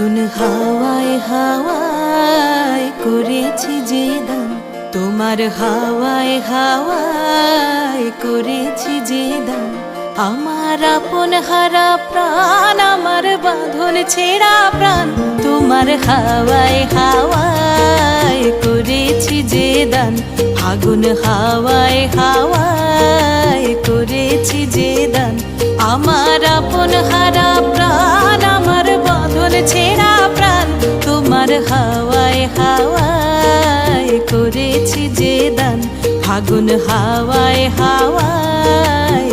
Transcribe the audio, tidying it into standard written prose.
ফাগুন হাওয়ায় হাওয়ায় করেছি যে দান, তোমার হাওয়ায় হাওয়ায় করেছি যে দান। আমার আপন হারা প্রাণ, আমার বাঁধন ছেঁড়া প্রাণ, তোমার হাওয়ায় হাওয়ায় করেছি যে দান। ফাগুন হাওয়ায় হাওয়ায় করেছি যে দান। আমার আপন হারা প্রাণ, আমার বাঁধন ছেঁড়া প্রাণ, তোমার হাওয়ায় হাওয়ায় করেছি যে দান। ফাগুন হাওয়ায় হাওয়ায়